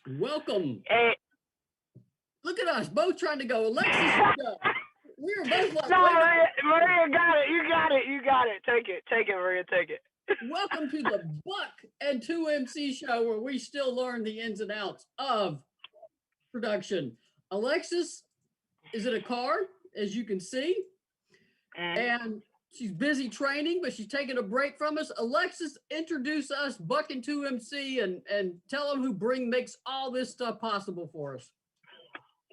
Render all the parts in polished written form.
Welcome. Hey. Look at us both trying to go. Alexis, we were both like, No, wait a minute. Maria got it. You got it. You got it. Take it, Maria. Take it. Welcome to the Buck and 2MC show where we still learn the ins and outs of production. Alexis is in a car, as you can see, Mm. and she's busy training, but she's taking a break from us. Alexis, introduce us, Buck and 2MC, and tell them who makes all this stuff possible for us.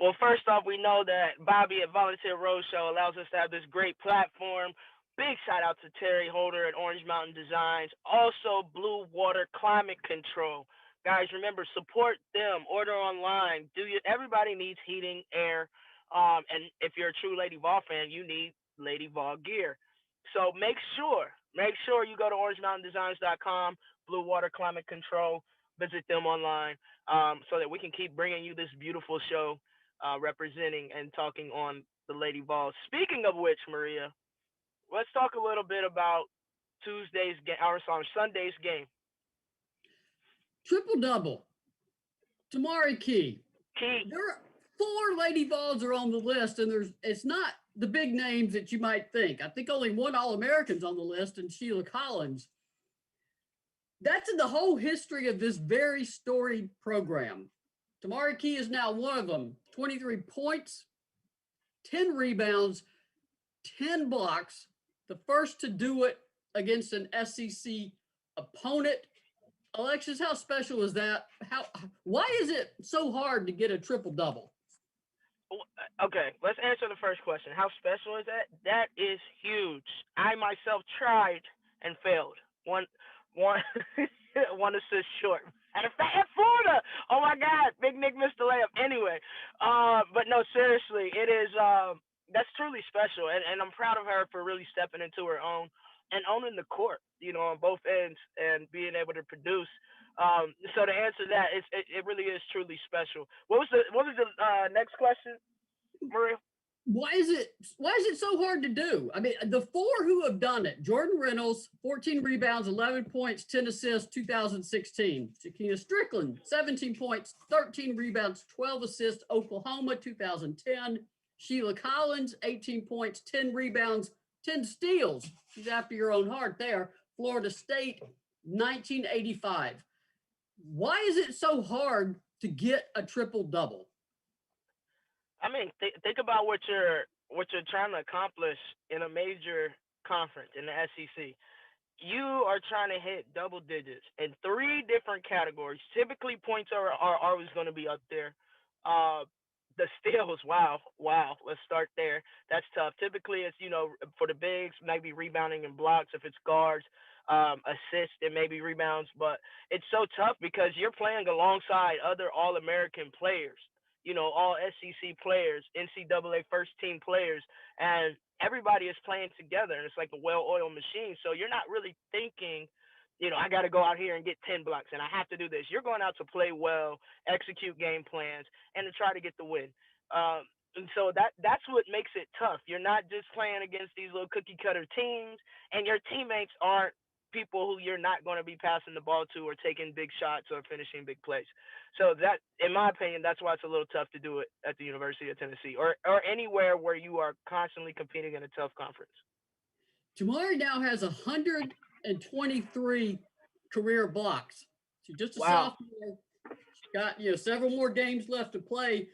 Well, first off, we know that Bobby at Volunteer Roadshow allows us to have this great platform. Big shout out to Terry Holder at Orange Mountain Designs. Also, Blue Water Climate Control. Guys, remember, support them. Order online. Everybody needs heating, air. And if you're a true Lady Vol fan, you need Lady Vol gear. So make sure you go to orangemountaindesigns.com, Blue Water Climate Control. Visit them online so that we can keep bringing you this beautiful show representing and talking on the Lady Vols. Speaking of which, Maria, let's talk a little bit about Tuesday's game, or sorry, Sunday's game. Triple double. Tamari Key. Key. There are four Lady Vols are on the list, and it's not the big names that you might think. I think only one All-American's on the list, and Sheila Collins. That's in the whole history of this very storied program. Tamari Key is now one of them. 23 points, 10 rebounds, 10 blocks. The first to do it against an SEC opponent. Alexis, how special is that? Why is it so hard to get a triple double? Okay, let's answer the first question. How special is that? That is huge. I myself tried and failed. One one assist short. And in fact, at Florida, oh my God, Big Nick missed the layup. Anyway, but no, seriously, it is that's truly special, and I'm proud of her for really stepping into her own and owning the court, on both ends and being able to produce. So to answer that, it really is truly special. What was the next question, Maria? Why is it so hard to do? I mean, the four who have done it: Jordan Reynolds, 14 rebounds, 11 points, 10 assists, 2016. Shakina Strickland, 17 points, 13 rebounds, 12 assists, Oklahoma, 2010. Sheila Collins, 18 points, 10 rebounds, 10 steals. She's after your own heart there. Florida State, 1985. Why is it so hard to get a triple double? I mean, think about what you're trying to accomplish in a major conference in the SEC. You are trying to hit double digits in three different categories. Typically, points are always going to be up there. Uh, the steals, wow. Let's start there. That's tough. Typically, it's for the bigs, maybe rebounding and blocks. If it's guards, assists and maybe rebounds. But it's so tough because you're playing alongside other All American players. All SEC players, NCAA first team players, and everybody is playing together, and it's like a well-oiled machine. So you're not really thinking, I got to go out here and get 10 blocks, and I have to do this. You're going out to play well, execute game plans, and to try to get the win. And so that's what makes it tough. You're not just playing against these little cookie cutter teams, and your teammates aren't people who you're not going to be passing the ball to or taking big shots or finishing big plays. So that, in my opinion, that's why it's a little tough to do it at the University of Tennessee or anywhere where you are constantly competing in a tough conference. Tamari now has 123 career blocks. She's just a Wow. sophomore. She's got several more games left to play.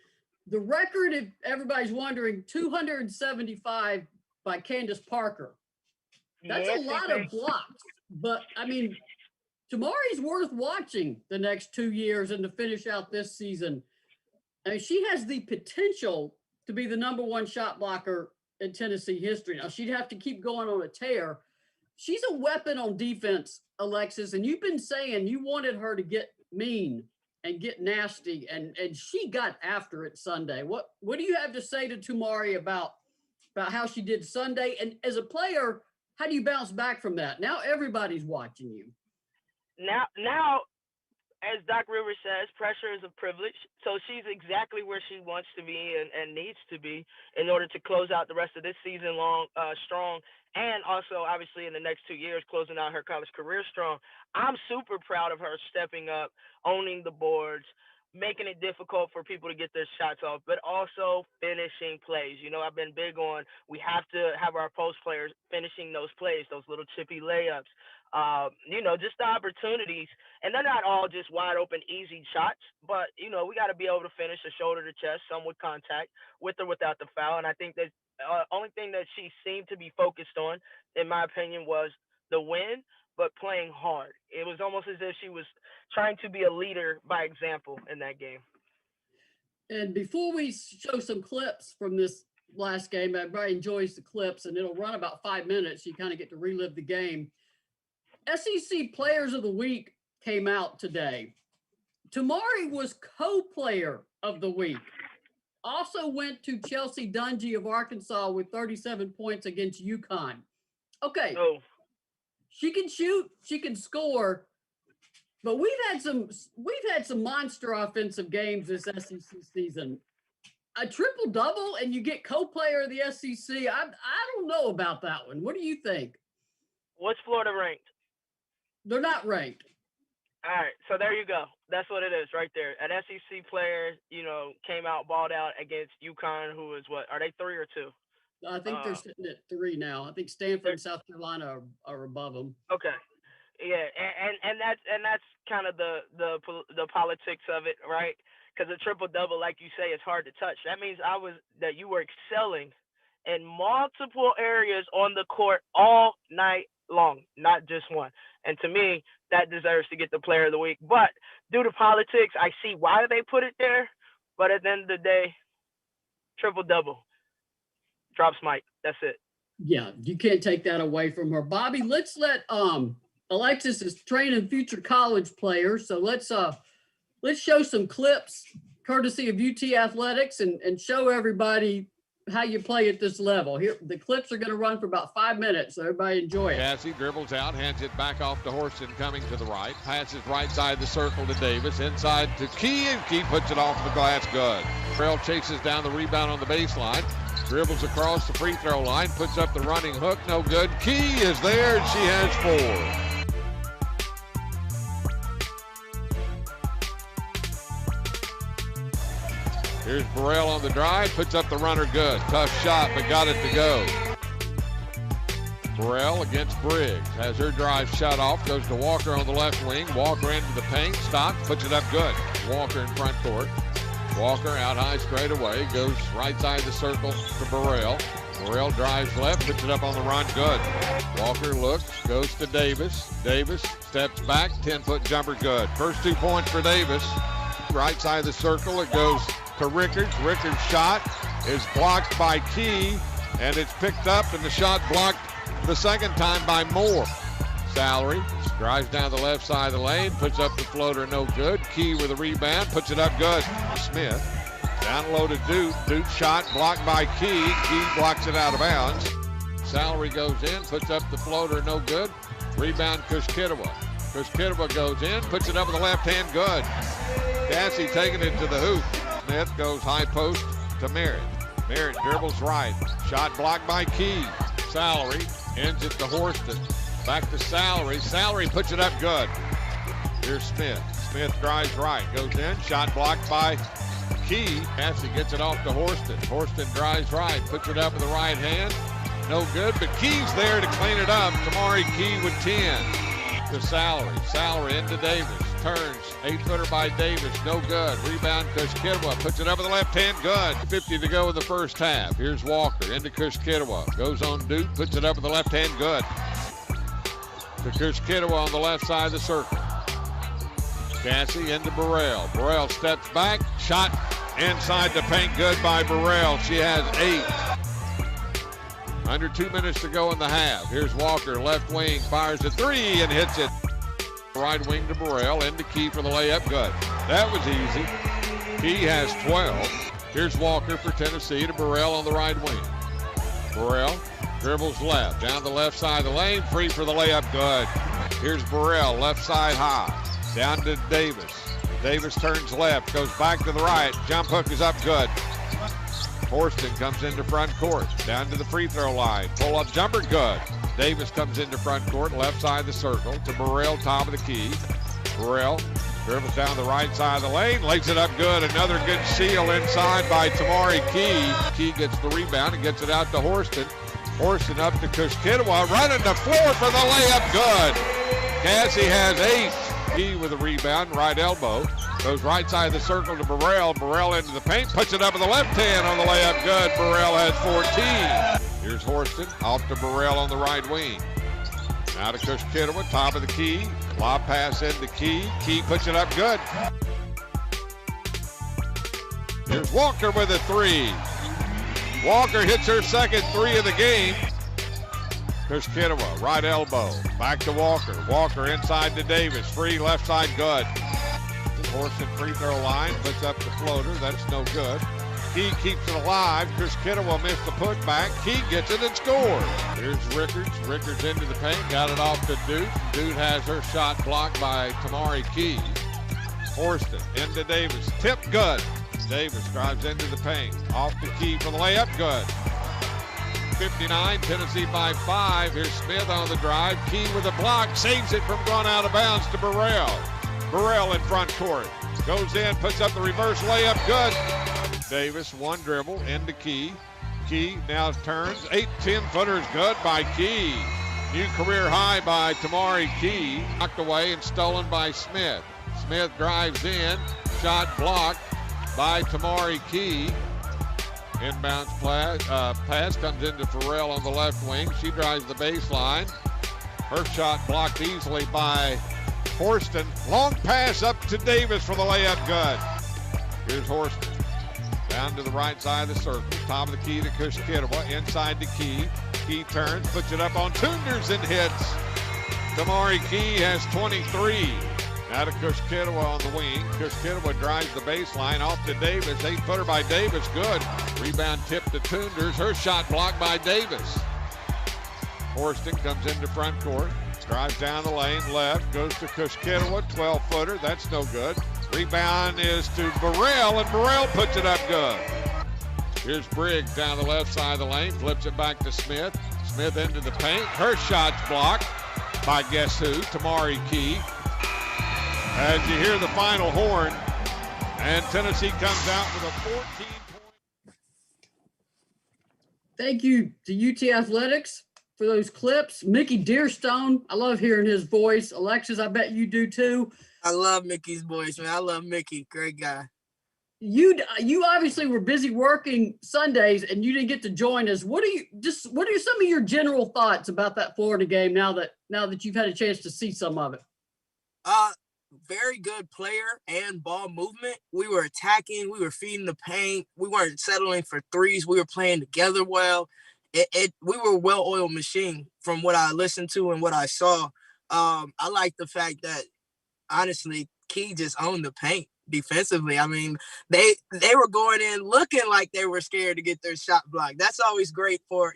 The record, if everybody's wondering, 275 by Candace Parker. That's Yeah, a lot of blocks. But I mean, Tamari's worth watching the next 2 years and to finish out this season. I mean, she has the potential to be the number one shot blocker in Tennessee history. Now, she'd have to keep going on a tear. She's a weapon on defense, Alexis, and you've been saying you wanted her to get mean and get nasty, and she got after it Sunday. What do you have to say to Tamari about how she did Sunday? And as a player, how do you bounce back from that? Now everybody's watching you. Now, as Doc Rivers says, pressure is a privilege. So she's exactly where she wants to be and needs to be in order to close out the rest of this season strong, and also obviously in the next 2 years closing out her college career strong. I'm super proud of her stepping up, owning the boards, making it difficult for people to get their shots off, but also finishing plays. I've been big on we have to have our post players finishing those plays, those little chippy layups, just the opportunities. And they're not all just wide open, easy shots, but, we got to be able to finish a shoulder to chest, some with contact, with or without the foul. And I think that only thing that she seemed to be focused on, in my opinion, was the win, but playing hard. It was almost as if she was trying to be a leader by example in that game. And before we show some clips from this last game, everybody enjoys the clips, and it'll run about 5 minutes. You kind of get to relive the game. SEC Players of the Week came out today. Tamari was co-player of the week. Also went to Chelsea Dungy of Arkansas with 37 points against UConn. Okay. Oh. She can shoot, she can score, but we've had some monster offensive games this SEC season. A triple-double and you get co-player of the SEC. I don't know about that one. What do you think? What's Florida ranked? They're not ranked. All right, so there you go. That's what it is right there. An SEC player, came out, balled out against UConn, who is what? Are they 3 or 2? I think they're sitting at 3 now. I think Stanford and South Carolina are above them. Okay, yeah, and that's kind of the politics of it, right? Because a triple double, like you say, is hard to touch. That means that you were excelling in multiple areas on the court all night long, not just one. And to me, that deserves to get the player of the week. But due to politics, I see why they put it there. But at the end of the day, triple double. Drops Mike. That's it. Yeah, you can't take that away from her. Bobby, let's let Alexis is training future college players. So let's show some clips courtesy of UT Athletics and show everybody how you play at this level. Here, the clips are going to run for about 5 minutes, so everybody enjoy it. Cassie dribbles out, hands it back off to Horsten, coming to the right. Passes right side the circle to Davis, inside to Key, and Key puts it off the glass, good. Trail chases down the rebound on the baseline, dribbles across the free throw line, puts up the running hook, no good. Key is there, and she has 4. Here's Burrell on the drive, puts up the runner good. Tough shot, but got it to go. Burrell against Briggs, has her drive shut off, goes to Walker on the left wing. Walker into the paint, stops, puts it up good. Walker in front court. Walker out high straight away, goes right side of the circle to Burrell. Burrell drives left, puts it up on the run, good. Walker looks, goes to Davis. Davis steps back, 10-foot jumper, good. First 2 points for Davis. Right side of the circle, it goes to Rickards. Rickards' shot is blocked by Key, and it's picked up, and the shot blocked the second time by Moore. Salary drives down the left side of the lane, puts up the floater, no good. Key with a rebound, puts it up good. Smith down low to Duke. Duke shot blocked by Key. Key blocks it out of bounds. Salary goes in, puts up the floater, no good. Rebound Kushkitawa. Kushkitawa goes in, puts it up with the left hand, good. Cassie taking it to the hoop. Smith goes high post to Merritt. Merritt dribbles right. Shot blocked by Key. Salary ends it to Horsten. Back to Salary. Salary puts it up good. Here's Smith. Smith drives right. Goes in. Shot blocked by Key. Cassie gets it off to Horsten. Horsten drives right. Puts it up with the right hand. No good, but Key's there to clean it up. Tamari Key with 10. To Salary. Salary into Davis. Turns. 8-footer by Davis. No good. Rebound Kushkitawa. Puts it up with the left hand. Good. 50 to go in the first half. Here's Walker into Kushkitawa. Goes on Duke. Puts it up with the left hand. Good. To Kushkitawa on the left side of the circle. Cassie into Burrell. Burrell steps back. Shot inside the paint. Good by Burrell. She has 8. Under 2 minutes to go in the half. Here's Walker, left wing, fires a 3 and hits it. Right wing to Burrell, into Key for the layup, good. That was easy. Key has 12. Here's Walker for Tennessee to Burrell on the right wing. Burrell dribbles left, down the left side of the lane, free for the layup, good. Here's Burrell, left side high, down to Davis. Davis turns left, goes back to the right, jump hook is up, good. Horsten comes into front court, down to the free throw line. Pull-up jumper, good. Davis comes into front court, left side of the circle, to Burrell, top of the key. Burrell Dribbles down the right side of the lane, lays it up good. Another good seal inside by Tamari Key. Key gets the rebound and gets it out to Horsten. Horsten up to Kushkitwa, running the floor for the layup, good. Cassie has 8. Key with a rebound, right elbow. Goes right side of the circle to Burrell. Burrell into the paint, puts it up with the left hand on the layup, good. Burrell has 14. Here's Horsten, off to Burrell on the right wing. Now to Kushkitwa, top of the key. Lob pass into Key. Key puts it up good. Here's Walker with a 3. Walker hits her second 3 of the game. Kushkitwa, right elbow. Back to Walker. Walker inside to Davis. Free left side, good. Horsten free throw line, puts up the floater. That's no good. Key keeps it alive. Kushkitwa missed the putback. Key gets it and scores. Here's Rickards. Rickards into the paint. Got it off to Dude. Dude has her shot blocked by Tamari Key. Horsten into Davis. Tip good. Davis drives into the paint. Off the Key for the layup. Good. 59. Tennessee by 5. Here's Smith on the drive. Key with a block. Saves it from going out of bounds to Burrell. Burrell in front court. Goes in. Puts up the reverse layup. Good. Davis, one dribble into Key. Key now turns. 8-10 footers good by Key. New career high by Tamari Key. Knocked away and stolen by Smith. Smith drives in. Shot blocked by Tamari Key. Inbounds pass comes into Farrell on the left wing. She drives the baseline. Her shot blocked easily by Horsten. Long pass up to Davis for the layup, good. Here's Horsten. Down to the right side of the circle. Top of the key to Kushkitwa. Inside to Key. Key turns, puts it up on Toonders and hits. Tamari Key has 23. Now to Kushkitwa on the wing. Kushkitwa drives the baseline off to Davis. 8-footer by Davis, good. Rebound tip to Toonders. Her shot blocked by Davis. Horsten comes into front court. Drives down the lane, left. Goes to Kushkitwa. 12-footer. That's no good. Rebound is to Burrell, and Burrell puts it up good. Here's Briggs down the left side of the lane, flips it back to Smith. Smith into the paint. Her shot's blocked by guess who? Tamari Key. As you hear the final horn, and Tennessee comes out with a 14-point. Thank you to UT Athletics for those clips. Mickey Dearstone, I love hearing his voice. Alexis, I bet you do too. I love Mickey's voice, man. I love Mickey. Great guy. You obviously were busy working Sundays and you didn't get to join us. What are some of your general thoughts about that Florida game now that you've had a chance to see some of it? Very good player and ball movement. We were attacking. We were feeding the paint. We weren't settling for threes. We were playing together well. We were a well-oiled machine from what I listened to and what I saw. I like the fact that, honestly, Key just owned the paint defensively. I mean, they were going in looking like they were scared to get their shot blocked. That's always great for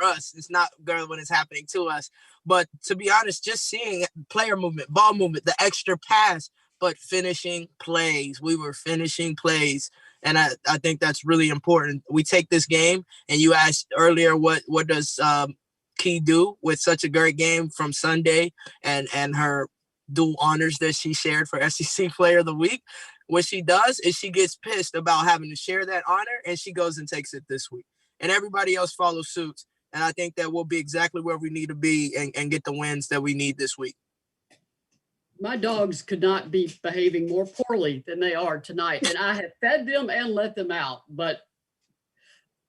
us. It's not good when it's happening to us. But to be honest, just seeing player movement, ball movement, the extra pass, but finishing plays. We were finishing plays. And I think that's really important. We take this game, and you asked earlier, what does Key do with such a great game from Sunday and her dual honors that she shared for SEC Player of the Week? What she does is she gets pissed about having to share that honor, and she goes and takes it this week. And everybody else follows suit. And I think that we'll be exactly where we need to be and get the wins that we need this week. My dogs could not be behaving more poorly than they are tonight. And I have fed them and let them out. But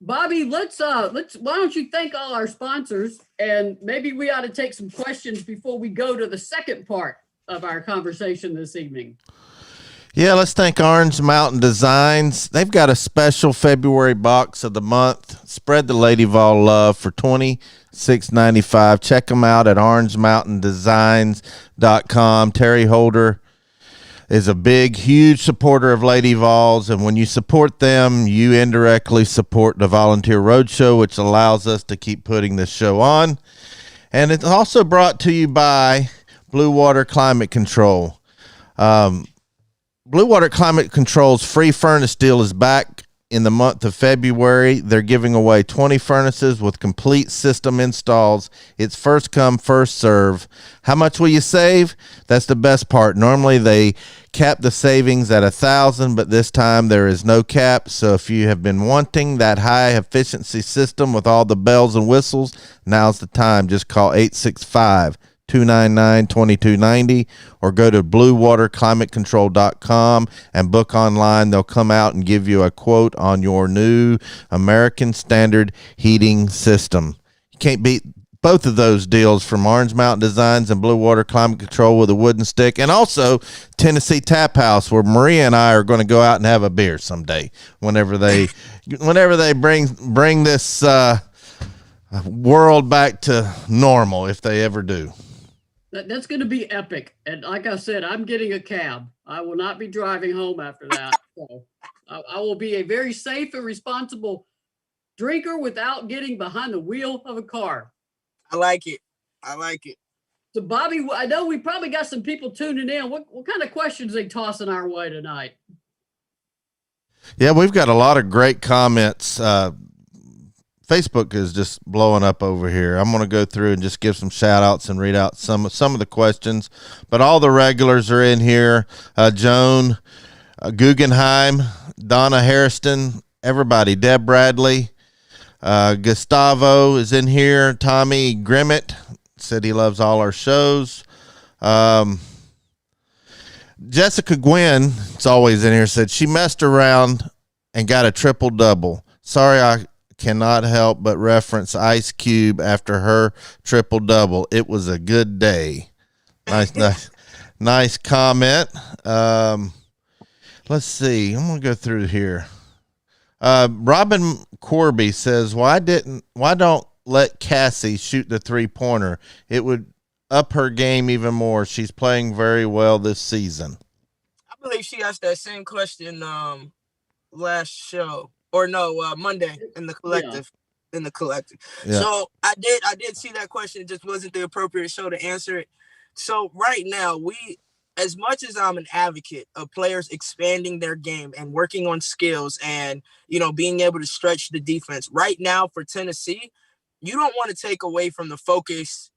Bobby, why don't you thank all our sponsors, and maybe we ought to take some questions before we go to the second part of our conversation this evening. Yeah, let's thank Orange Mountain Designs. They've got a special February box of the month. Spread the Lady Vol love for $26.95. Check them out at orangemountaindesigns.com. Terry Holder is a big, huge supporter of Lady Vols, and when you support them, you indirectly support the Volunteer Roadshow, which allows us to keep putting this show on. And it's also brought to you by Blue Water Climate Control. Blue Water Climate Control's free furnace deal is back in the month of February. They're giving away 20 furnaces with complete system installs. It's first come, first serve. How much will you save? That's the best part. Normally they capped the savings at 1,000, but this time there is no cap. So if you have been wanting that high efficiency system with all the bells and whistles, now's the time. Just call 865-299-2290 or go to bluewaterclimatecontrol.com and book online. They'll come out and give you a quote on your new American Standard heating system. You can't beat both of those deals from Orange Mountain Designs and Blue Water Climate Control with a wooden stick, and also Tennessee Tap House, where Maria and I are going to go out and have a beer someday whenever they bring this world back to normal, if they ever do. That's going to be epic. And like I said, I'm getting a cab. I will not be driving home after that. So I will be a very safe and responsible drinker without getting behind the wheel of a car. I like it. So, Bobby, I know we probably got some people tuning in. What kind of questions are they tossing our way tonight? Yeah, we've got a lot of great comments. Facebook is just blowing up over here. I'm going to go through and just give some shout outs and read out some of the questions, but all the regulars are in here. Joan Guggenheim, Donna Harrison, everybody, Deb Bradley, Gustavo is in here. Tommy Grimmett said he loves all our shows. Jessica Gwynn, it's always in here, said she messed around and got a triple double. Sorry, I cannot help but reference Ice Cube after her triple double. It was a good day. Nice comment. Let's see. I'm gonna go through here. Robin Corby says, why don't let Cassie shoot the 3-pointer? It would up her game even more. She's playing very well this season. I believe she asked that same question last show, or no, Monday in the collective. Yeah. In the collective. Yeah. So I did see that question. It just wasn't the appropriate show to answer it. So right now, as much as I'm an advocate of players expanding their game and working on skills and, being able to stretch the defense, right now for Tennessee, you don't want to take away from the focus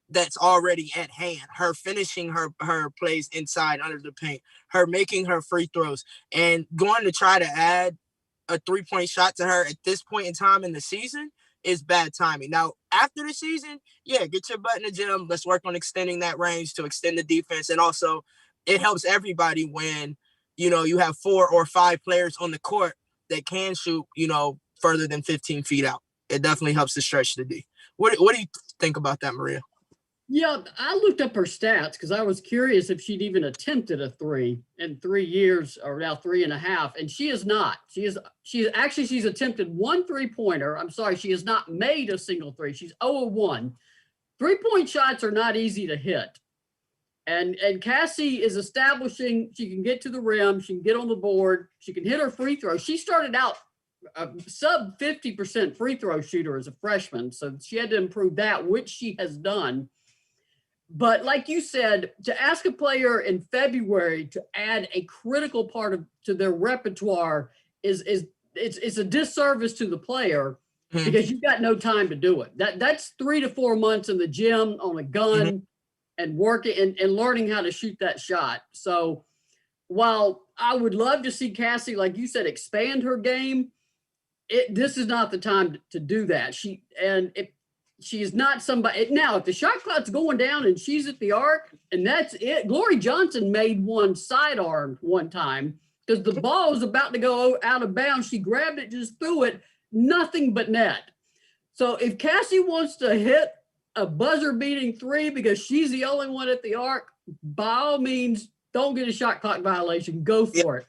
that's already at hand. Her finishing her plays inside under the paint, her making her free throws, and going to try to add a 3-point shot to her at this point in time in the season is bad timing. Now, after the season, get your butt in the gym. Let's work on extending that range to extend the defense. And also, it helps everybody when, you have 4 or 5 players on the court that can shoot, further than 15 feet out. It definitely helps to stretch the D. What do you think about that, Maria? Yeah, I looked up her stats because I was curious if she'd even attempted a 3 in 3 years, or now 3.5, and she is not. She's attempted 1 3-pointer. I'm sorry, she has not made a single 3. She's 0-1. 3-point shots are not easy to hit, and Cassie is establishing she can get to the rim, she can get on the board, she can hit her free throw. She started out a sub 50% free throw shooter as a freshman, so she had to improve that, which she has done. But like you said, to ask a player in February to add a critical part to their repertoire is a disservice to the player, because you've got no time to do it. That's 3 to 4 months in the gym on a gun and working and learning how to shoot that shot. So while I would love to see Cassie, like you said, expand her game, this is not the time to do that. She is not somebody. Now, if the shot clock's going down and she's at the arc and that's it, Glory Johnson made one sidearm one time because the ball was about to go out of bounds. She grabbed it, just threw it, nothing but net. So if Cassie wants to hit a buzzer-beating 3 because she's the only one at the arc, by all means, don't get a shot clock violation. Go for it.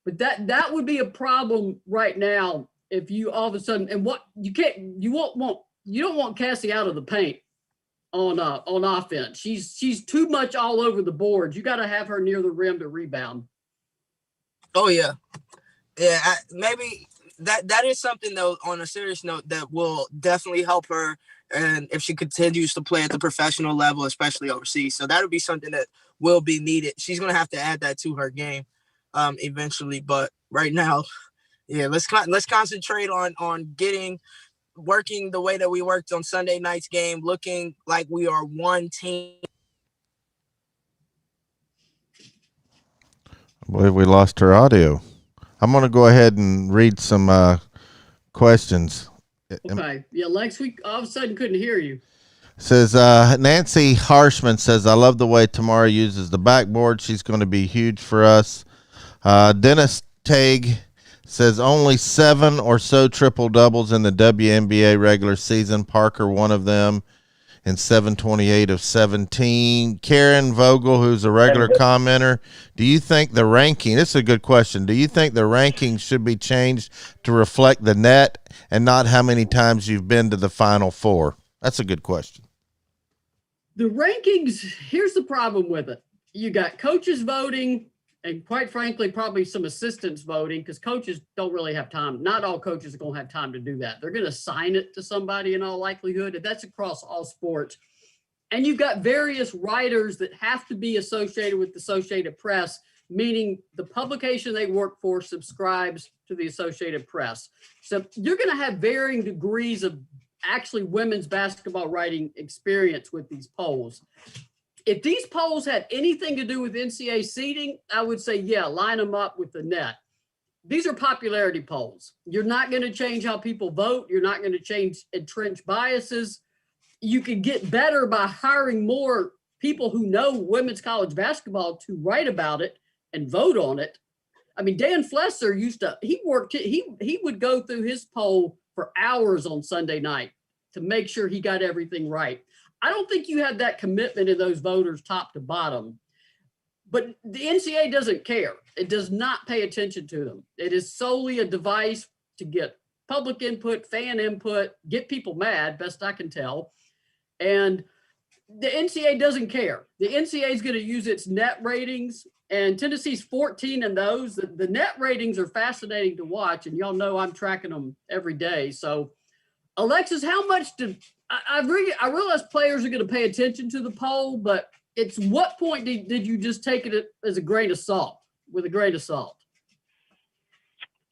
But that would be a problem right now if you all of a sudden, and what you don't want Cassie out of the paint on offense. She's too much all over the boards. You got to have her near the rim to rebound. Oh yeah. Maybe that is something though, on a serious note, that will definitely help her, and if she continues to play at the professional level, especially overseas. So that'll be something that will be needed. She's gonna have to add that to her game eventually. But right now, let's concentrate on working the way that we worked on Sunday night's game, looking like we are one team. Boy, we lost her audio. I'm going to go ahead and read some questions. Okay. Yeah, Lex, we all of a sudden couldn't hear you. Says Nancy Harshman says, I love the way Tamara uses the backboard. She's going to be huge for us. Dennis Tague says only 7 or so triple doubles in the WNBA regular season. Parker, one of them in 728 of 17. Karen Vogel, who's a regular commenter, do you think the ranking, this is a good question, do you think the ranking should be changed to reflect the net and not how many times you've been to the Final Four? That's a good question. The rankings, here's the problem with it. You got coaches voting, and quite frankly, probably some assistants voting, because coaches don't really have time. Not all coaches are going to have time to do that. They're going to assign it to somebody in all likelihood, and that's across all sports. And you've got various writers that have to be associated with the Associated Press, meaning the publication they work for subscribes to the Associated Press. So you're going to have varying degrees of actually women's basketball writing experience with these polls. If these polls had anything to do with NCAA seeding, I would say, yeah, line them up with the net. These are popularity polls. You're not going to change how people vote. You're not going to change entrenched biases. You can get better by hiring more people who know women's college basketball to write about it and vote on it. I mean, Dan Flesser he would go through his poll for hours on Sunday night to make sure he got everything right. I don't think you have that commitment in those voters top to bottom, but the NCAA doesn't care. It does not pay attention to them. It is solely a device to get public input, fan input, get people mad, best I can tell. And the NCAA doesn't care. The NCAA is going to use its net ratings, and Tennessee's 14 in those. The net ratings are fascinating to watch, and y'all know I'm tracking them every day. So, Alexis, how much I realize players are going to pay attention to the poll, but it's what point did you just take it as a grain of salt, with a grain of salt?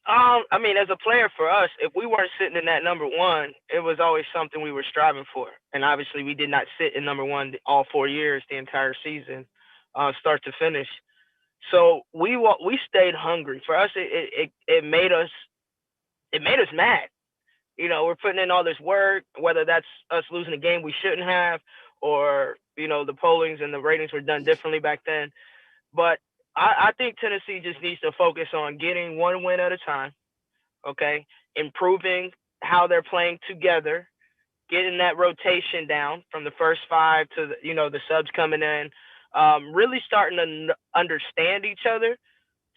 I mean, as a player for us, if we weren't sitting in that number one, it was always something we were striving for. And obviously we did not sit in number one all 4 years, the entire season, start to finish. So we stayed hungry. For us, it made us mad. You know, we're putting in all this work, whether that's us losing a game we shouldn't have, or, you know, the pollings and the ratings were done differently back then. But I think Tennessee just needs to focus on getting one win at a time, okay? Improving how they're playing together, getting that rotation down from the first 5 to, the subs coming in, really starting to understand each other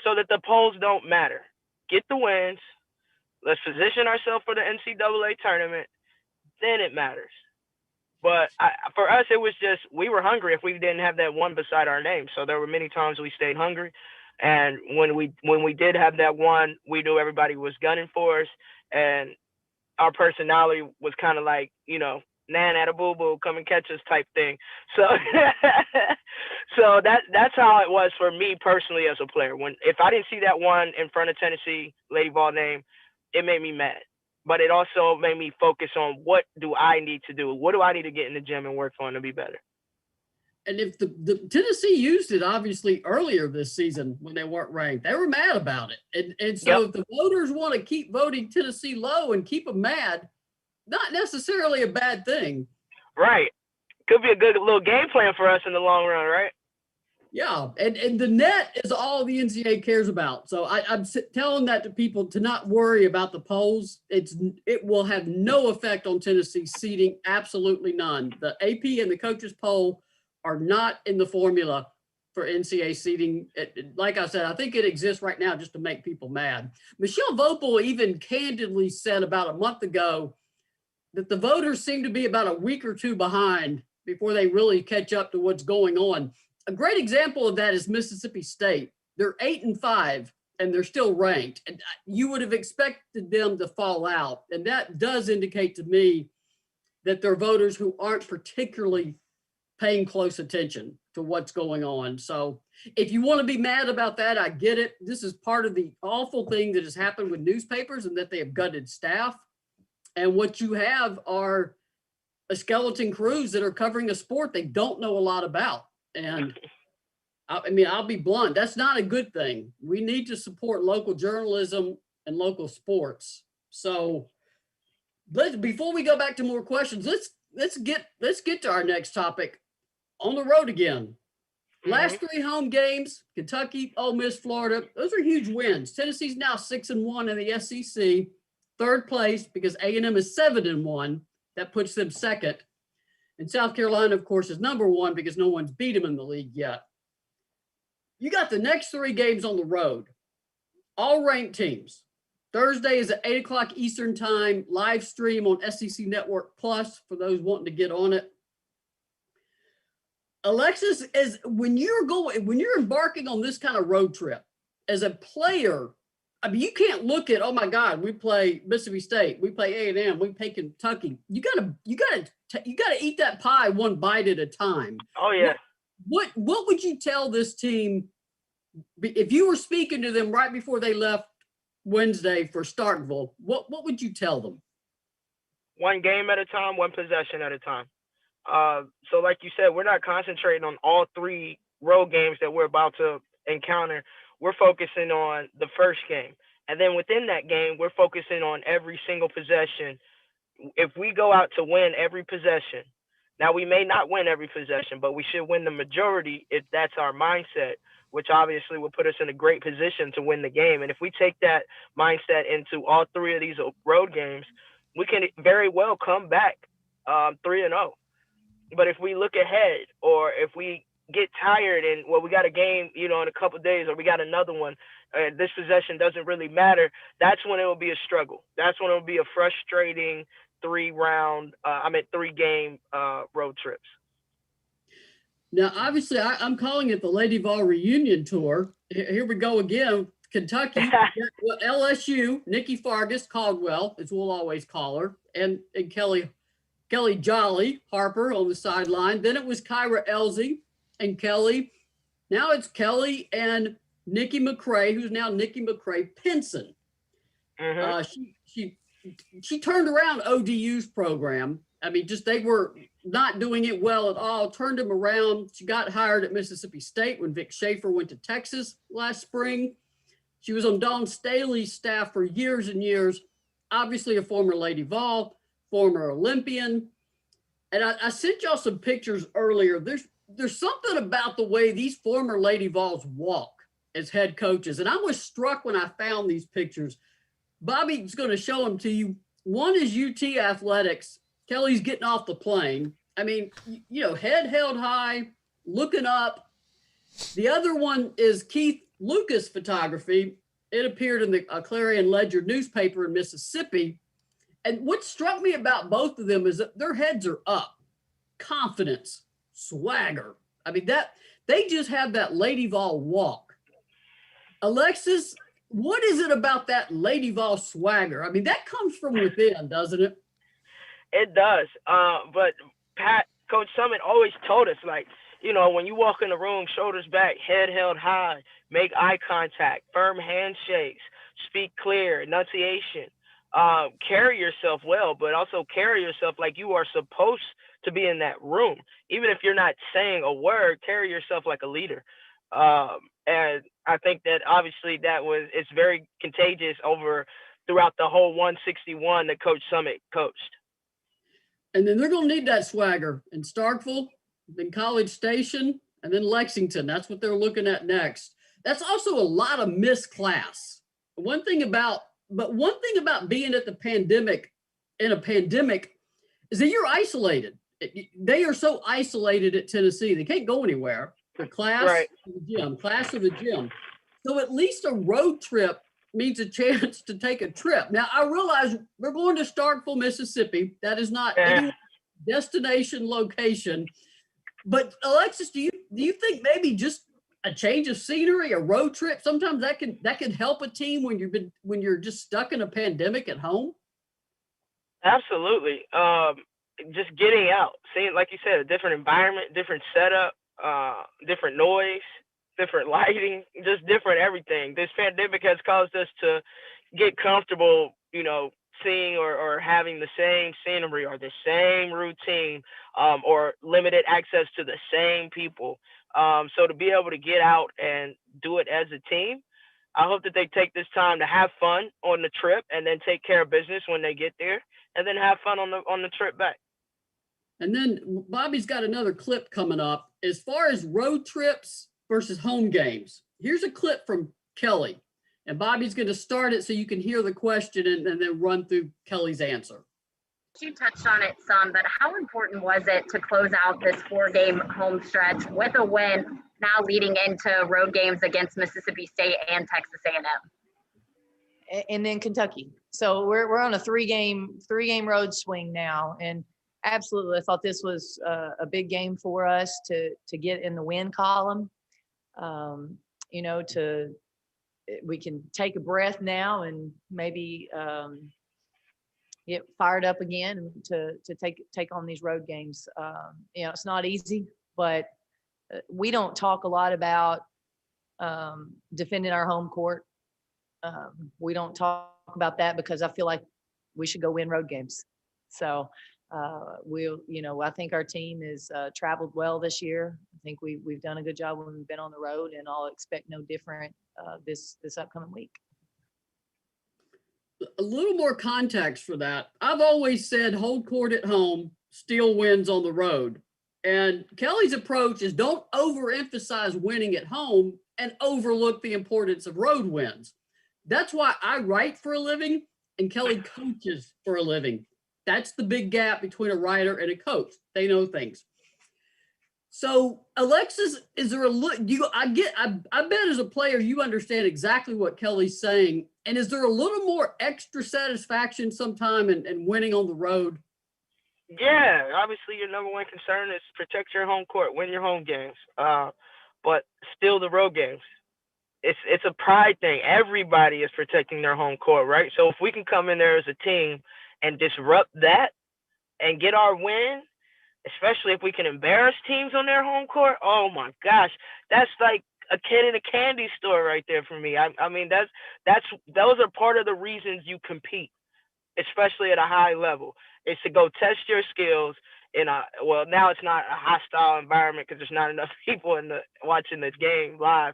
so that the polls don't matter. Get the wins. Let's position ourselves for the NCAA tournament. Then it matters. But for us, it was just we were hungry if we didn't have that one beside our name. So there were many times we stayed hungry. And when we did have that one, we knew everybody was gunning for us. And our personality was kind of like, nan at a boo-boo, come and catch us type thing. So so that's how it was for me personally as a player. If I didn't see that one in front of Tennessee, Lady Vol name, it made me mad. But it also made me focus on what do I need to do? What do I need to get in the gym and work on to be better? And if the Tennessee used it, obviously, earlier this season when they weren't ranked, they were mad about it. And so If the voters want to keep voting Tennessee low and keep them mad, not necessarily a bad thing. Right. Could be a good little game plan for us in the long run, right? Yeah, and the net is all the NCAA cares about. So I'm telling that to people to not worry about the polls. It will have no effect on Tennessee's seeding, absolutely none. The AP and the coaches poll are not in the formula for NCAA seeding. Like I said, I think it exists right now just to make people mad. Michelle Vopel even candidly said about a month ago that the voters seem to be about a week or two behind before they really catch up to what's going on. A great example of that is Mississippi State. They're 8-5 and they're still ranked. And you would have expected them to fall out. And that does indicate to me that they're voters who aren't particularly paying close attention to what's going on. So if you want to be mad about that, I get it. This is part of the awful thing that has happened with newspapers and that they have gutted staff. And what you have are a skeleton crews that are covering a sport they don't know a lot about. And I mean, I'll be blunt. That's not a good thing. We need to support local journalism and local sports. So before we go back to more questions, let's get to our next topic. On the road again. Last 3 home games, Kentucky, Ole Miss, Florida. Those are huge wins. Tennessee's now 6-1 in the SEC, third place because A&M is 7-1. That puts them second. And South Carolina, of course, is number 1 because no one's beat them in the league yet. You got the next 3 games on the road, all ranked teams. Thursday is at 8 o'clock Eastern time, live stream on SEC Network Plus for those wanting to get on it. Alexis, when you're embarking on this kind of road trip as a player, I mean, you can't look at, oh my God, we play Mississippi State, we play A&M, we play Kentucky. You gotta eat that pie one bite at a time. Oh yeah. What would you tell this team if you were speaking to them right before they left Wednesday for Starkville? What would you tell them? One game at a time, one possession at a time. So like you said, we're not concentrating on all 3 road games that we're about to encounter. We're focusing on the first game. And then within that game, we're focusing on every single possession. If we go out to win every possession, now we may not win every possession, but we should win the majority if that's our mindset, which obviously will put us in a great position to win the game. And if we take that mindset into all 3 of these road games, we can very well come back 3-0. But if we look ahead, or if we get tired and, well, we got a game, in a couple of days, or we got another one, this possession doesn't really matter, that's when it will be a struggle. That's when it will be a frustrating 3-game road trips. Now, obviously, I'm calling it the Lady Vol reunion tour. Here we go again. Kentucky, LSU, Nikki Fargas, Caldwell, as we'll always call her, and Kelly Jolly Harper on the sideline. Then it was Kyra Elsie and Kelly. Now it's Kelly and Nikki McCray, who's now Nikki McCray Pinson. She turned around ODU's program. I mean, they were not doing it well at all. Turned them around. She got hired at Mississippi State when Vic Schaefer went to Texas last spring. She was on Dawn Staley's staff for years and years. Obviously a former Lady Vol, former Olympian. And I sent y'all some pictures earlier. There's something about the way these former Lady Vols walk as head coaches. And I was struck when I found these pictures. Bobby's going to show them to you. One is UT Athletics. Kelly's getting off the plane. I mean, head held high, looking up. The other one is Keith Lucas photography. It appeared in the Clarion Ledger newspaper in Mississippi. And what struck me about both of them is that their heads are up. Confidence, swagger. I mean, they just have that Lady Vol walk. Alexis, what is it about that Lady Vol swagger? I mean, that comes from within, doesn't it? It does. But Coach Summit always told us, when you walk in the room, shoulders back, head held high, make eye contact, firm handshakes, speak clear, enunciation. Carry yourself well, but also carry yourself like you are supposed to be in that room. Even if you're not saying a word, carry yourself like a leader. And I think that obviously it's very contagious throughout the whole 161 that Coach Summit coached. And then they're going to need that swagger in Starkville, then College Station, and then Lexington. That's what they're looking at next. That's also a lot of missed class. One thing about being at the pandemic, in a pandemic, is that you're isolated. They are so isolated at Tennessee. They can't go anywhere. For class to the gym. So at least a road trip means a chance to take a trip. Now, I realize we're going to Starkville, Mississippi. That is not any destination location. But Alexis, do you think maybe just a change of scenery, a road trip, sometimes that can help a team when you're just stuck in a pandemic at home? Absolutely. Just getting out, seeing, like you said, a different environment, different setup, different noise, different lighting, just different everything. This pandemic has caused us to get comfortable, seeing or having the same scenery or the same routine, or limited access to the same people. So to be able to get out and do it as a team, I hope that they take this time to have fun on the trip and then take care of business when they get there, and then have fun on the trip back. And then Bobby's got another clip coming up. As far as road trips versus home games, here's a clip from Kelly. And Bobby's going to start it so you can hear the question and then run through Kelly's answer. You touched on it some, but how important was it to close out this 4-game home stretch with a win, now leading into road games against Mississippi State and Texas A&M? And then Kentucky. So we're on a three-game road swing now, and absolutely, I thought this was a big game for us to get in the win column. We can take a breath now and maybe get fired up again to take on these road games. It's not easy, but we don't talk a lot about defending our home court. We don't talk about that because I feel like we should go win road games. So I think our team has traveled well this year. I think we've done a good job when we've been on the road, and I'll expect no different this upcoming week. A little more context for that. I've always said hold court at home, steal wins on the road. And Kelly's approach is don't overemphasize winning at home and overlook the importance of road wins. That's why I write for a living and Kelly coaches for a living. That's the big gap between a writer and a coach. They know things. So, Alexis, is there a look? I bet as a player you understand exactly what Kelly's saying. And is there a little more extra satisfaction sometime in winning on the road? Yeah, obviously your number one concern is protect your home court, win your home games, but still the road games. It's a pride thing. Everybody is protecting their home court, right? So if we can come in there as a team and disrupt that and get our win, especially if we can embarrass teams on their home court, oh my gosh, that's like a kid in a candy store right there for me. I mean, those are part of the reasons you compete, especially at a high level. It's to go test your skills now it's not a hostile environment because there's not enough people watching the game live.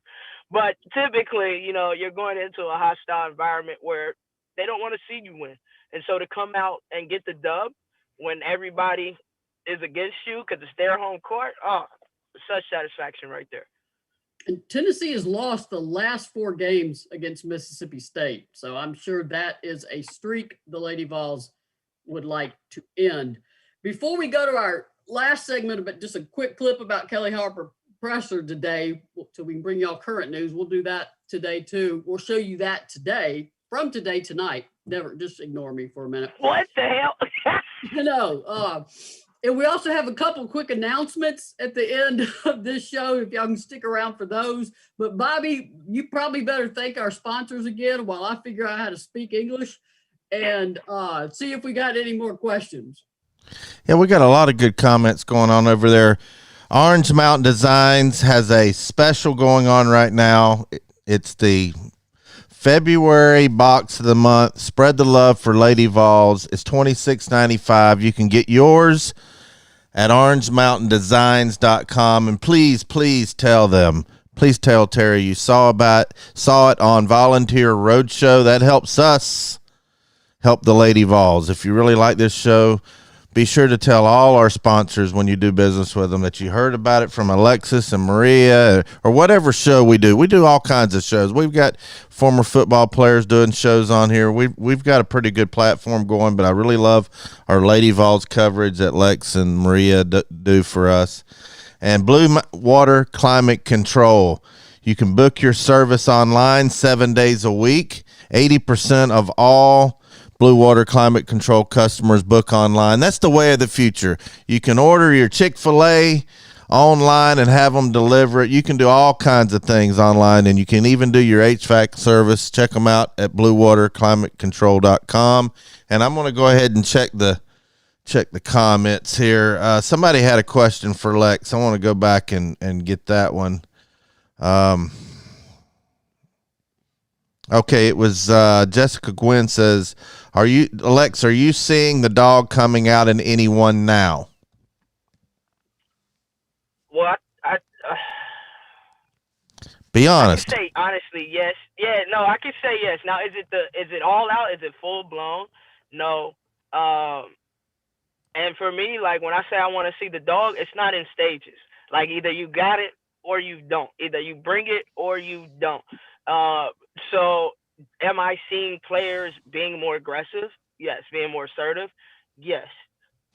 But typically, you're going into a hostile environment where they don't want to see you win. And so to come out and get the dub when everybody is against you because it's their home court, such satisfaction right there. And Tennessee has lost the last 4 games against Mississippi State. So I'm sure that is a streak the Lady Vols would like to end. Before we go to our last segment, but just a quick clip about Kelly Harper presser today, so we can bring y'all current news. We'll do that today too. We'll show you that today, from today tonight. Never, just ignore me for a minute. What the hell? And we also have a couple quick announcements at the end of this show, if y'all can stick around for those. But Bobby, you probably better thank our sponsors again while I figure out how to speak English and see if we got any more questions. Yeah, we got a lot of good comments going on over there. Orange Mountain Designs has a special going on right now. It's the February box of the month. Spread the love for Lady Vols. It's $26.95. You can get yours at orangemountaindesigns.com. And please tell them. Please tell Terry you saw it on Volunteer Roadshow. That helps us help the Lady Vols. If you really like this show, be sure to tell all our sponsors when you do business with them that you heard about it from Alexis and Maria or whatever show we do. We do all kinds of shows. We've got former football players doing shows on here. We've got a pretty good platform going, but I really love our Lady Vols coverage that Lex and Maria do for us. And Blue Water Climate Control. You can book your service online 7 days a week. 80% of all Blue Water Climate Control customers book online. That's the way of the future. You can order your Chick-fil-A online and have them deliver it. You can do all kinds of things online, and you can even do your HVAC service. Check them out at bluewaterclimatecontrol.com. And I'm going to go ahead and check the comments here. Somebody had a question for Lex. I want to go back and get that one. Okay, it was Jessica Gwynn says, Alex, are you seeing the dog coming out in anyone now? Well, Be I honest. can say honestly, yes. Yeah, no, I can say yes. Now, is it all out? Is it full blown? No. And for me, like when I say I want to see the dog, it's not in stages. Like either you got it or you don't. Either you bring it or you don't. Uh, so am I seeing players being more aggressive? Yes. Being more assertive? Yes.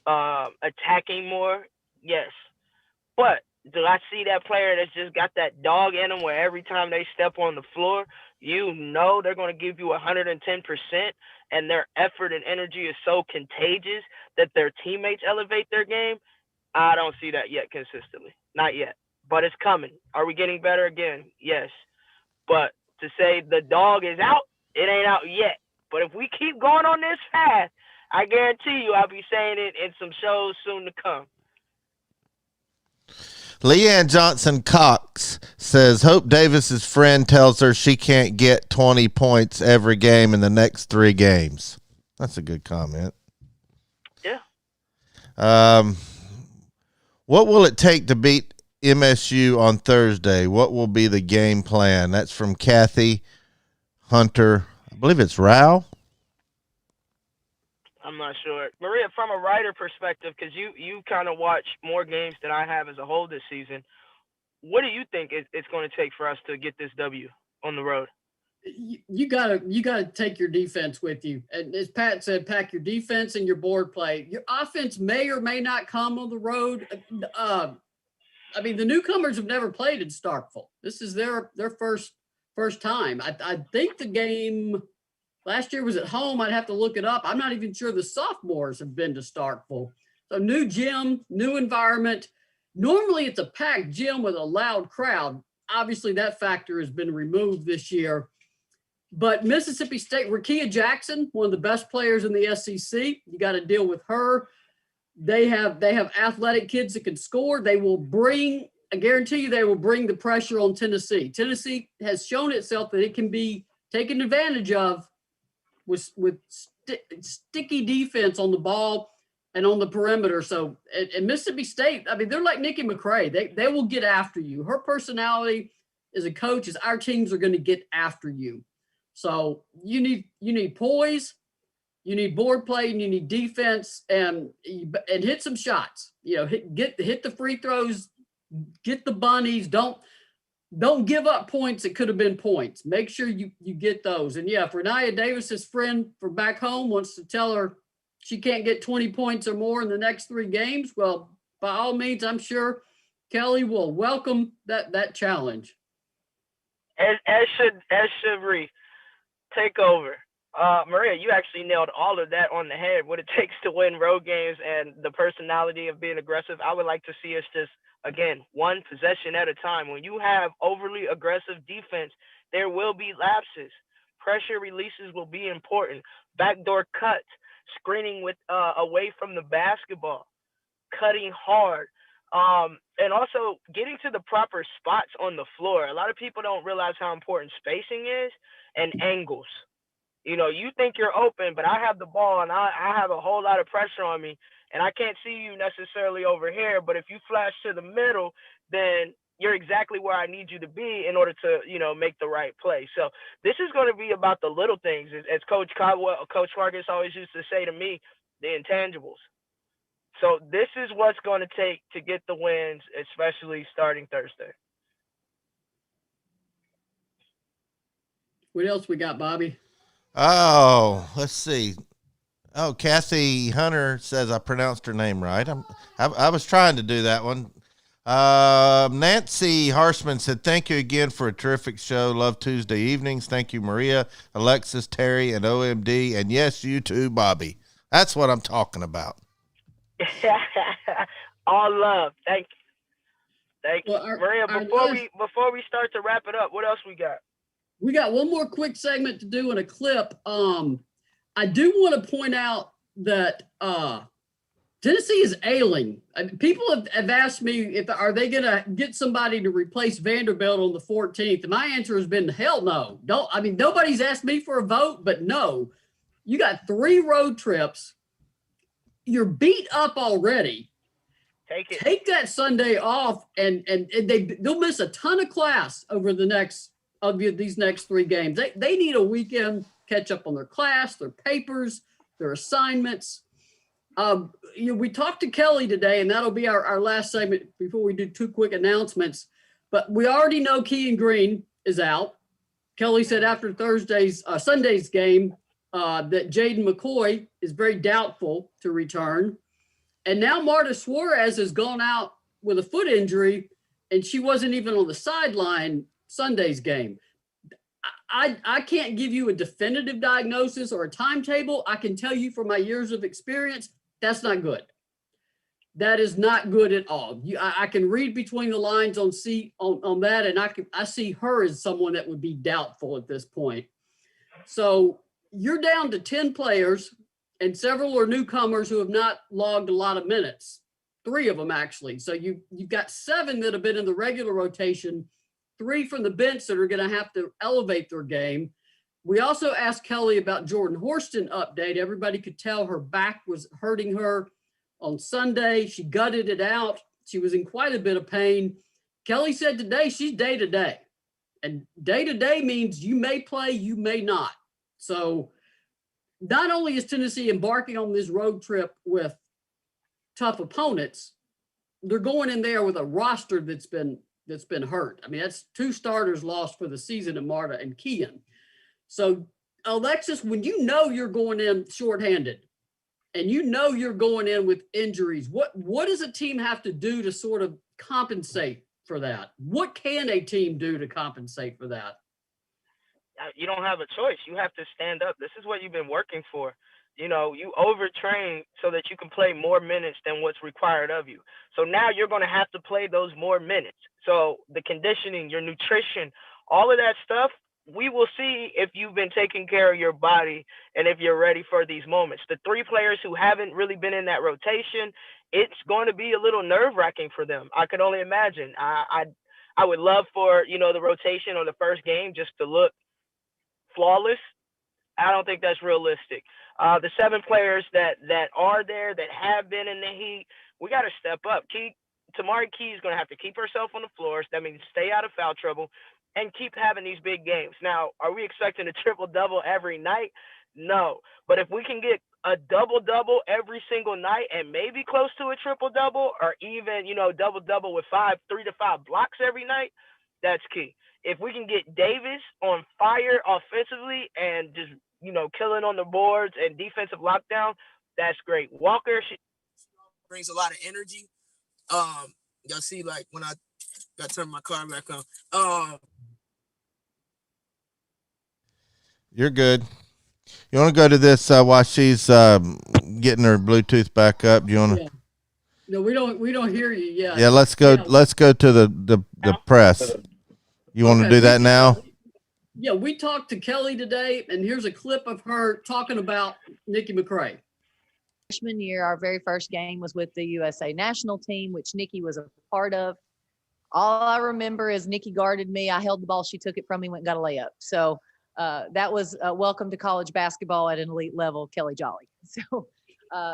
Attacking more? Yes. But do I see that player that's just got that dog in them where every time they step on the floor, you know they're going to give you 110% and their effort and energy is so contagious that their teammates elevate their game? I don't see that yet consistently. Not yet. But it's coming. Are we getting better again? Yes. But to say the dog is out, it ain't out yet. But if we keep going on this path, I guarantee you I'll be saying it in some shows soon to come. Leanne Johnson Cox says, Hope Davis's friend tells her she can't get 20 points every game in the next 3 games. That's a good comment. Yeah. What will it take to beat MSU on Thursday? What will be the game plan? That's from Kathy Hunter. I believe it's Rao. I'm not sure. Maria, from a writer perspective, because you kind of watch more games than I have as a whole this season, what do you think it's going to take for us to get this W on the road? You gotta take your defense with you. And as Pat said, pack your defense and your board play. Your offense may or may not come on the road. I mean, the newcomers have never played in Starkville. This is their first time. I think the game last year was at home. I'd have to look it up. I'm not even sure the sophomores have been to Starkville. So new gym, new environment. Normally it's a packed gym with a loud crowd. Obviously that factor has been removed this year. But Mississippi State, Rakia Jackson, one of the best players in the SEC. You got to deal with her. They have athletic kids that can score. They will bring, I guarantee you, they will bring the pressure on Tennessee. Tennessee has shown itself that it can be taken advantage of with sticky defense on the ball and on the perimeter. So, and Mississippi State, I mean, they're like Nikki McCray. They will get after you. Her personality as a coach is our teams are going to get after you. So you need poise, you need board play, and you need defense, and hit some shots. You know, hit the free throws, get the bunnies. Don't give up points that could have been points. Make sure you get those. And yeah, if Renaya Davis's friend from back home wants to tell her she can't get 20 points or more in the next 3 games, well, by all means, I'm sure Kelly will welcome that challenge. As should Reef. Take over. Maria, you actually nailed all of that on the head, what it takes to win road games and the personality of being aggressive. I would like to see us just, again, one possession at a time. When you have overly aggressive defense, there will be lapses. Pressure releases will be important. Backdoor cuts, screening with away from the basketball, cutting hard, and also getting to the proper spots on the floor. A lot of people don't realize how important spacing is and angles. You know, you think you're open, but I have the ball and I have a whole lot of pressure on me and I can't see you necessarily over here. But if you flash to the middle, then you're exactly where I need you to be in order to, you know, make the right play. So this is going to be about the little things. As Coach Vargas always used to say to me, the intangibles. So this is what's going to take to get the wins, especially starting Thursday. What else we got, Bobby? Oh, let's see. Oh, Kathy Hunter says I pronounced her name right. I was trying to do that one. Nancy Harshman said, thank you again for a terrific show. Love Tuesday evenings. Thank you, Maria, Alexis, Terry, and OMD. And yes, you too, Bobby. That's what I'm talking about. All love. Thank you. Thank you. Well, Maria, before we start to wrap it up, what else we got? We got one more quick segment to do in a clip. I do want to point out that Tennessee is ailing. I mean, people have asked me are they going to get somebody to replace Vanderbilt on the 14th? And my answer has been hell no. Nobody's asked me for a vote, but no. You got 3 road trips. You're beat up already. Take it. Take that Sunday off, and they'll miss a ton of class over these next 3 games. They need a weekend catch up on their class, their papers, their assignments. We talked to Kelly today, and that'll be our last segment before we do 2 quick announcements. But we already know Kean Green is out. Kelly said after Sunday's game that Jaden McCoy is very doubtful to return. And now Marta Suarez has gone out with a foot injury, and she wasn't even on the sideline Sunday's game. I can't give you a definitive diagnosis or a timetable. I can tell you from my years of experience, that's not good. That is not good at all. I can read between the lines on that, and I see her as someone that would be doubtful at this point. So you're down to 10 players, and several are newcomers who have not logged a lot of minutes. 3 of them, actually. So you've got 7 that have been in the regular rotation, 3 from the bench that are going to have to elevate their game. We also asked Kelly about Jordan Horsten update. Everybody could tell her back was hurting her on Sunday. She gutted it out. She was in quite a bit of pain. Kelly said today she's day-to-day. And day-to-day means you may play, you may not. So not only is Tennessee embarking on this road trip with tough opponents, they're going in there with a roster that's been hurt. I mean, that's 2 starters lost for the season in Marta and Kean. So Alexis, when you know you're going in shorthanded and you know you're going in with injuries, what does a team have to do to sort of compensate for that? What can a team do to compensate for that? You don't have a choice. You have to stand up. This is what you've been working for. You overtrain so that you can play more minutes than what's required of you. So now you're going to have to play those more minutes. So the conditioning, your nutrition, all of that stuff, we will see if you've been taking care of your body and if you're ready for these moments. The 3 players who haven't really been in that rotation, it's going to be a little nerve-wracking for them. I could only imagine. I would love for, the rotation on the first game just to look flawless. I don't think that's realistic. The 7 players that are there, that have been in the heat, we got to step up. Tamari Key is going to have to keep herself on the floor. So that means stay out of foul trouble and keep having these big games. Now, are we expecting a triple-double every night? No. But if we can get a double-double every single night and maybe close to a triple-double, or even, double-double with 3 to 5 blocks every night, that's key. If we can get Davis on fire offensively and just, killing on the boards and defensive lockdown, that's great. Walker, she brings a lot of energy. Y'all see, like, when I got to turn my car back on. You're good. You want to go to this while she's getting her Bluetooth back up? Do you want to? Yeah. No, we don't hear you yet. Yeah, let's go. Yeah. Let's go to the press. You want to do that now? Yeah, we talked to Kelly today, and here's a clip of her talking about Nikki McCray. Freshman year, our very first game was with the USA national team, which Nikki was a part of. All I remember is Nikki guarded me. I held the ball. She took it from me, went and got a layup. So that was welcome to college basketball at an elite level, Kelly Jolly. So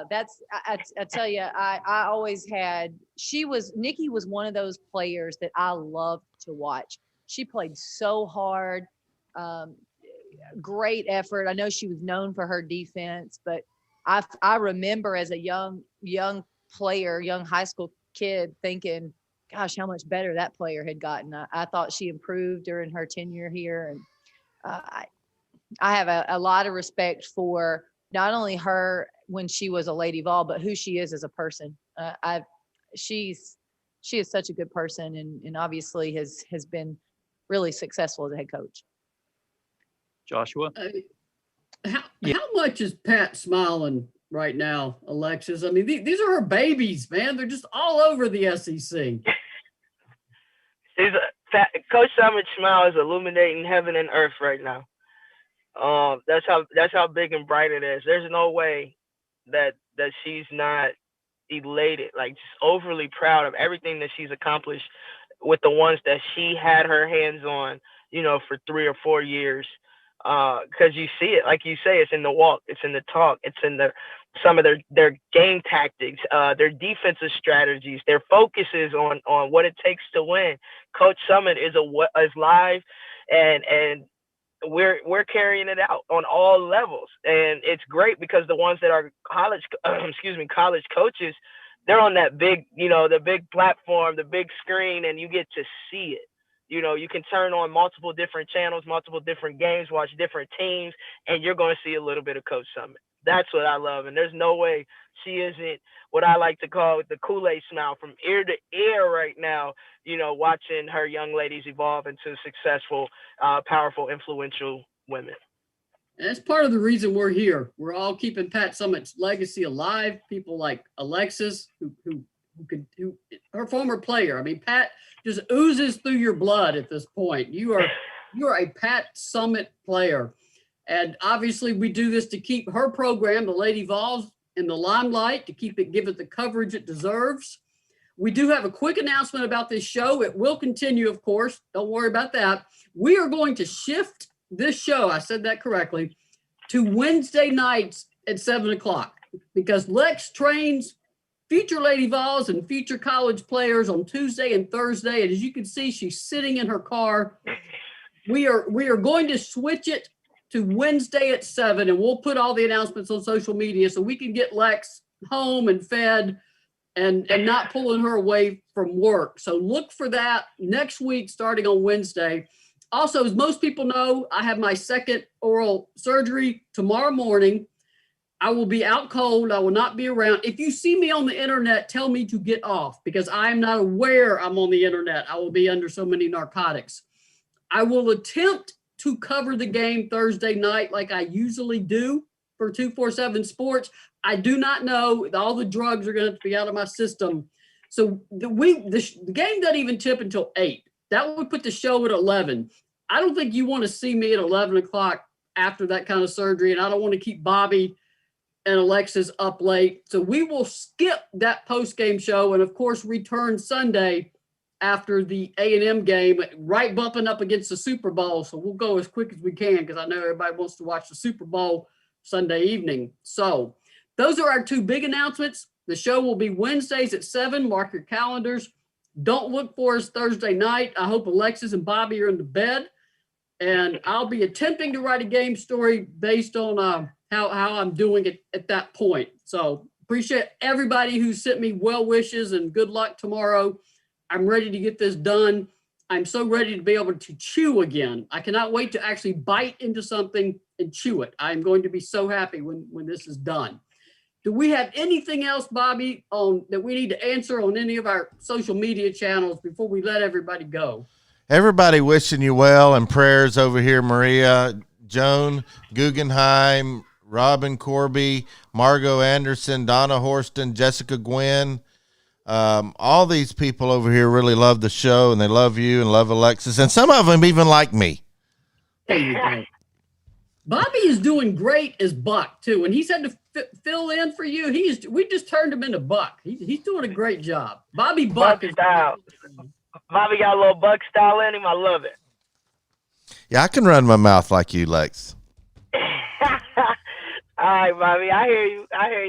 that's, I tell you, I always had, Nikki was one of those players that I loved to watch. She played so hard, great effort. I know she was known for her defense, but I remember as a young player, young high school kid thinking, gosh, how much better that player had gotten. I thought she improved during her tenure here. And I have a lot of respect for not only her when she was a Lady Vol, but who she is as a person. She is such a good person, and obviously has been really successful as a head coach. Joshua? How much is Pat smiling right now, Alexis? I mean, these are her babies, man. They're just all over the SEC. Coach Summer's smile is illuminating heaven and earth right now. That's how big and bright it is. There's no way that she's not elated, like just overly proud of everything that she's accomplished with the ones that she had her hands on, for 3 or 4 years. because you see it, like you say, it's in the walk, it's in the talk, it's in some of their game tactics, their defensive strategies, their focuses on what it takes to win. Coach Summit is live, and we're carrying it out on all levels, and it's great because the ones that are college coaches, they're on that big, the big platform, the big screen, and you get to see it. You can turn on multiple different channels, multiple different games, watch different teams, and you're going to see a little bit of Coach Summit. That's what I love, and there's no way she isn't what I like to call the Kool-Aid smile from ear to ear right now, watching her young ladies evolve into successful, powerful, influential women. And that's part of the reason we're here. We're all keeping Pat Summit's legacy alive. People like Alexis, who her former player. I mean, Pat just oozes through your blood at this point. You are a Pat Summit player. And obviously we do this to keep her program, the Lady Vols, in the limelight, to give it the coverage it deserves. We do have a quick announcement about this show. It will continue, of course. Don't worry about that. We are going to shift this show, I said that correctly, to Wednesday nights at 7:00 because Lex trains future Lady Vols and future college players on Tuesday and Thursday. And as you can see, she's sitting in her car. We are going to switch it to Wednesday at 7, and we'll put all the announcements on social media so we can get Lex home and fed and not pulling her away from work. So look for that next week starting on Wednesday. Also, as most people know, I have my second oral surgery tomorrow morning. I will be out cold. I will not be around. If you see me on the internet, tell me to get off because I am not aware I'm on the internet. I will be under so many narcotics. I will attempt to cover the game Thursday night like I usually do for 247 Sports. I do not know. All the drugs are going to be out of my system. So the game doesn't even tip until 8. That would put the show at 11. I don't think you want to see me at 11 o'clock after that kind of surgery, and I don't want to keep Bobby and Alexis up late. So we will skip that post-game show and, of course, return Sunday after the A&M game, right bumping up against the Super Bowl. So we'll go as quick as we can because I know everybody wants to watch the Super Bowl Sunday evening. So those are our two big announcements. The show will be Wednesdays at 7. Mark your calendars. Don't look for us Thursday night. I hope Alexis and Bobby are in the bed. And I'll be attempting to write a game story based on how I'm doing it at that point. So appreciate everybody who sent me well wishes and good luck tomorrow. I'm ready to get this done. I'm so ready to be able to chew again. I cannot wait to actually bite into something and chew it. I'm going to be so happy when this is done. Do we have anything else, Bobby, that we need to answer on any of our social media channels before we let everybody go? Everybody wishing you well and prayers over here, Maria, Joan Guggenheim, Robin Corby, Margot Anderson, Donna Horsten, Jessica Gwynn. All these people over here really love the show, and they love you and love Alexis, and some of them even like me. There you go. Bobby is doing great as Buck too, and he's had to fill in for you. We just turned him into Buck. He's doing a great job. Bobby Buck is style. Bobby got a little Buck style in him. I love it. Yeah, I can run my mouth like you, Lex. All right, Bobby, I hear you.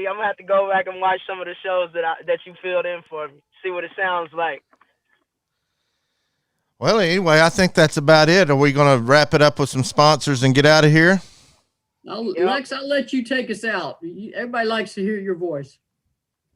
I'm gonna have to go back and watch some of the shows that you filled in for me. See what it sounds like. Well, anyway, I think that's about it. Are we going to wrap it up with some sponsors and get out of here? Lex, I'll let you take us out. Everybody likes to hear your voice.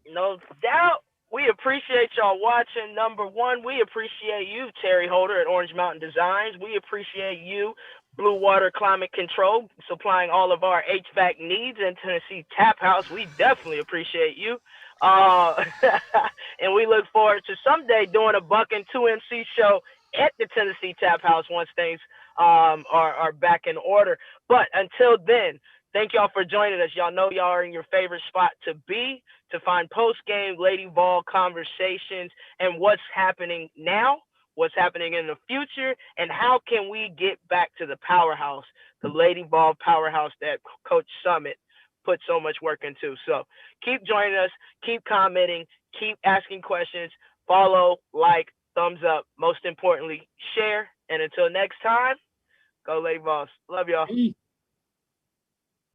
No doubt. We appreciate y'all watching. Number one, we appreciate you, Terry Holder at Orange Mountain Designs. We appreciate you, Blue Water Climate Control, supplying all of our HVAC needs in Tennessee Tap House. We definitely appreciate you. And we look forward to someday doing a Buck and 2MC show at the Tennessee Tap House once things are back in order. But until then, thank y'all for joining us. Y'all know y'all are in your favorite spot to be, to find post-game Lady Vol conversations and what's happening now, what's happening in the future, and how can we get back to the powerhouse, the Lady Vol powerhouse that Coach Summit put so much work into. So keep joining us, keep commenting, keep asking questions, follow, like, thumbs up. Most importantly, share. And until next time, Go Lake Vols. Love y'all. Peace.